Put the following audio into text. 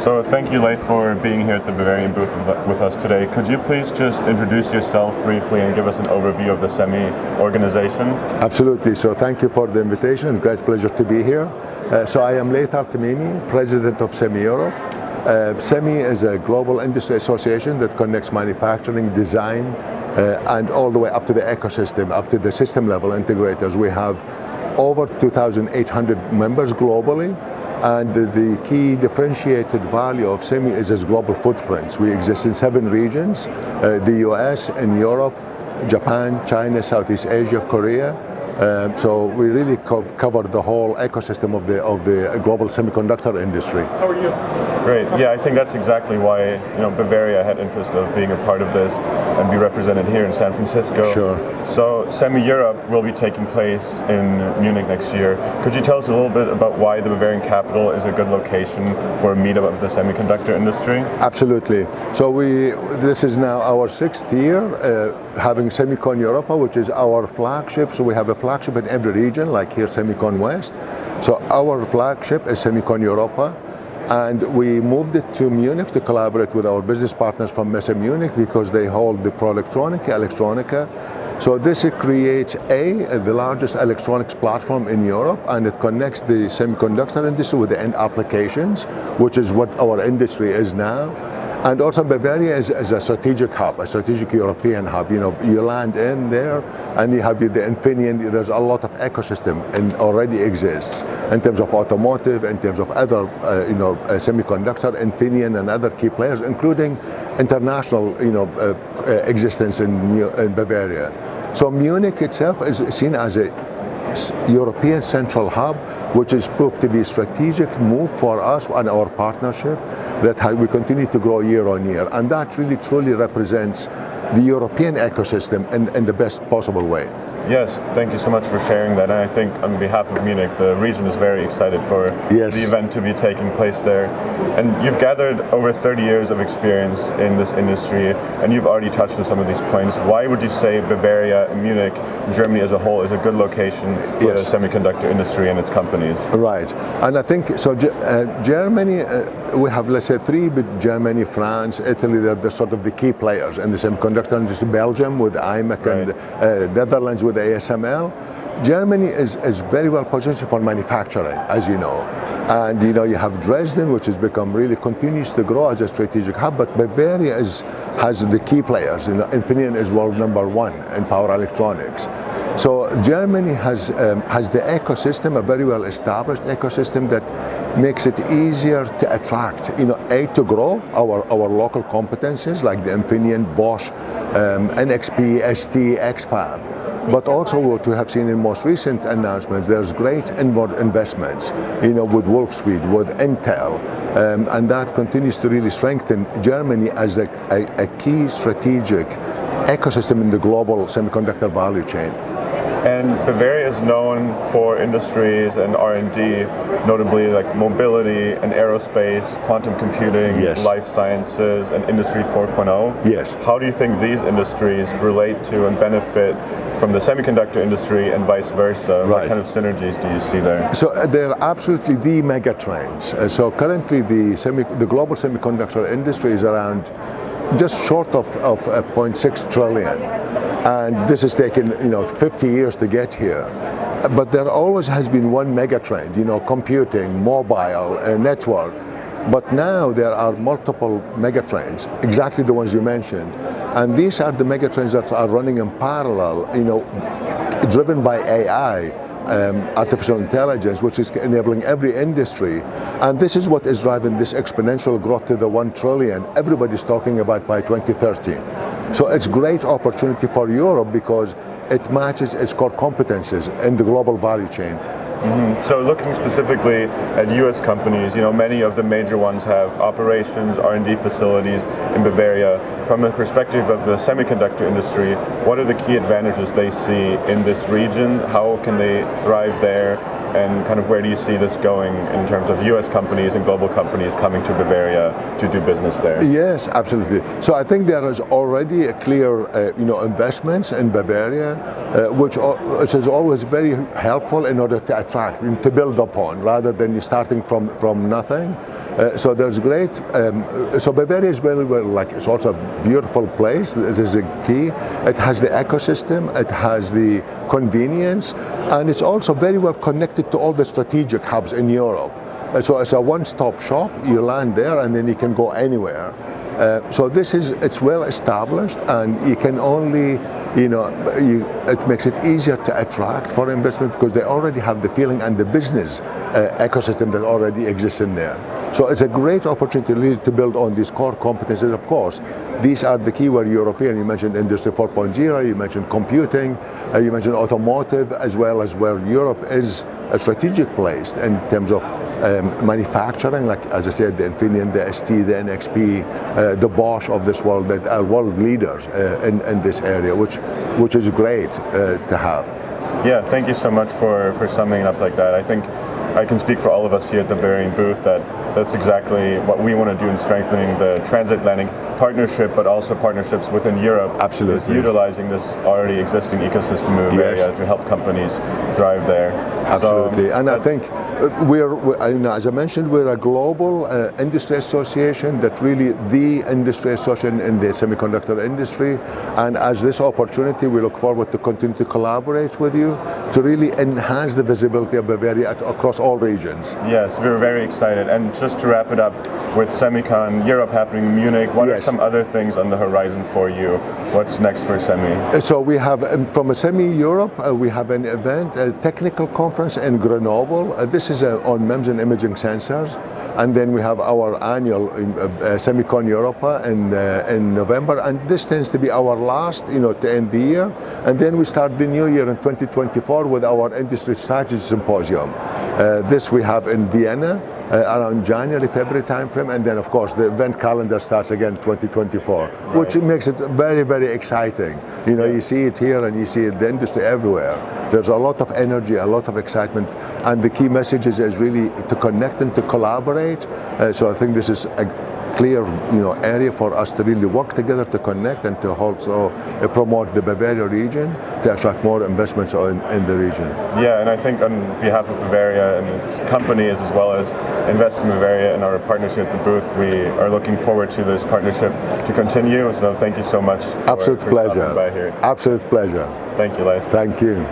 So thank you, Laith, for being here at the Bavarian booth with us today. Could you please just introduce yourself briefly and give us an overview of the SEMI organization? Absolutely. So thank you for the invitation. Great pleasure to be here. So I am Laith Altimime, president of SEMI Europe. SEMI is a global industry association that connects manufacturing, design, and all the way up to the ecosystem, up to the system level integrators. We have over 2,800 members globally. And the key differentiated value of SEMI is its global footprints. We exist in 7 regions, the US and Europe, Japan, China, Southeast Asia, Korea. So we really cover the whole ecosystem of the global semiconductor industry. How are you? Great. Yeah, I think that's exactly why Bavaria had interest of being a part of this and be represented here in San Francisco. Sure. So SEMI Europe will be taking place in Munich next year. Could you tell us a little bit about why the Bavarian capital is a good location for a meetup of the semiconductor industry? Absolutely. So this is now our 6th year having SEMICON Europa, which is our flagship. So we have a flagship in every region, like here SEMICON West. So our flagship is SEMICON Europa. And we moved it to Munich to collaborate with our business partners from MESA Munich because they hold the Pro Electronica. So this creates the largest electronics platform in Europe, and it connects the semiconductor industry with the end applications, which is what our industry is now. And also Bavaria is a strategic hub, a strategic European hub. You land in there and you have the Infineon. There's a lot of ecosystem and already exists in terms of automotive, in terms of other semiconductor, Infineon and other key players, including international existence in Bavaria. So Munich itself is seen as a European central hub, which is proved to be a strategic move for us and our partnership that we continue to grow year on year. And that really truly represents the European ecosystem in the best possible way. Yes, thank you so much for sharing that. And I think on behalf of Munich, the region is very excited for the event to be taking place there. And you've gathered over 30 years of experience in this industry, and you've already touched on some of these points. Why would you say Bavaria, Munich, Germany as a whole is a good location for the semiconductor industry and its companies? Right. And I think, so Germany, we have, let's say, 3, but Germany, France, Italy, they're the sort of the key players in the semiconductor industry. Belgium with imec and Netherlands with ASML. Germany is very well positioned for manufacturing, as you know. And you have Dresden, which has become continues to grow as a strategic hub, but Bavaria has the key players. Infineon is world #1 in power electronics. So Germany has the ecosystem, a very well established ecosystem that makes it easier to attract, to grow our local competencies like the Infineon, Bosch, NXP, ST, XFAB. But also what we have seen in most recent announcements, there's great inward investments, with Wolfspeed, with Intel, and that continues to really strengthen Germany as a key strategic ecosystem in the global semiconductor value chain. And Bavaria is known for industries and R&D, notably like mobility and aerospace, quantum computing, life sciences, and Industry 4.0. Yes. How do you think these industries relate to and benefit from the semiconductor industry and vice versa? What kind of synergies do you see there? So they're absolutely the mega trends. So currently the global semiconductor industry is around just short of 0.6 trillion. And this has taken 50 years to get here. But there always has been one mega trend, computing, mobile, network. But now there are multiple mega trends, exactly the ones you mentioned. And these are the mega trends that are running in parallel, driven by AI, artificial intelligence, which is enabling every industry. And this is what is driving this exponential growth to the 1 trillion everybody's talking about by 2030. So it's a great opportunity for Europe because it matches its core competencies in the global value chain. So looking specifically at US companies, many of the major ones have operations, R&D facilities in Bavaria. From the perspective of the semiconductor industry, what are the key advantages they see in this region? How can they thrive there? And kind of where do you see this going in terms of US companies and global companies coming to Bavaria to do business there? Yes, absolutely. So I think there is already a clear investments in Bavaria, which is always very helpful in order to attract, to build upon, rather than starting from nothing. So there's great. So Bavaria is very well, like it's also a beautiful place. This is a key. It has the ecosystem. It has the convenience, and it's also very well connected to all the strategic hubs in Europe. So it's a one-stop shop. You land there, and then you can go anywhere. So it's well established, and you can only, it makes it easier to attract for investment because they already have the feeling and the business ecosystem that already exists in there. So it's a great opportunity really to build on these core competencies. Of course, these are the key where European, you mentioned Industry 4.0, you mentioned computing, you mentioned automotive, as well as where Europe is a strategic place in terms of manufacturing, like as I said, the Infineon, the ST, the NXP, the Bosch of this world that are world leaders in this area, which is great to have. Yeah, thank you so much for summing it up like that. I think I can speak for all of us here at the Bavarian booth that that's exactly what we want to do in strengthening the transatlantic partnership, but also partnerships within Europe. Absolutely. Is utilizing this already existing ecosystem in Bavaria to help companies thrive there. Absolutely. And I think as I mentioned, we're a global industry association that really the industry association in the semiconductor industry. And as this opportunity, we look forward to continue to collaborate with you to really enhance the visibility of Bavaria across all regions. Yes, we're very excited. And just to wrap it up, with SEMICON Europe happening in Munich, what are some other things on the horizon for you? What's next for SEMI? So we have, from a SEMI Europe, we have an event, a technical conference in Grenoble. This is on MEMS and imaging sensors. And then we have our annual SEMICON Europa in November. And this tends to be our last, to end the year. And then we start the new year in 2024 with our industry strategy symposium. This we have in Vienna. Around January, February timeframe, and then of course the event calendar starts again 2024, which makes it very, very exciting. You see it here and you see it in the industry everywhere. There's a lot of energy, a lot of excitement, and the key message is really to connect and to collaborate. So I think this is a clear area for us to really work together to connect and to also promote the Bavaria region to attract more investments in the region. Yeah, and I think on behalf of Bavaria and its companies as well as Invest in Bavaria and our partnership at the booth, we are looking forward to this partnership to continue. So thank you so much for stopping by here. Absolute pleasure. Thank you, Laith. Thank you.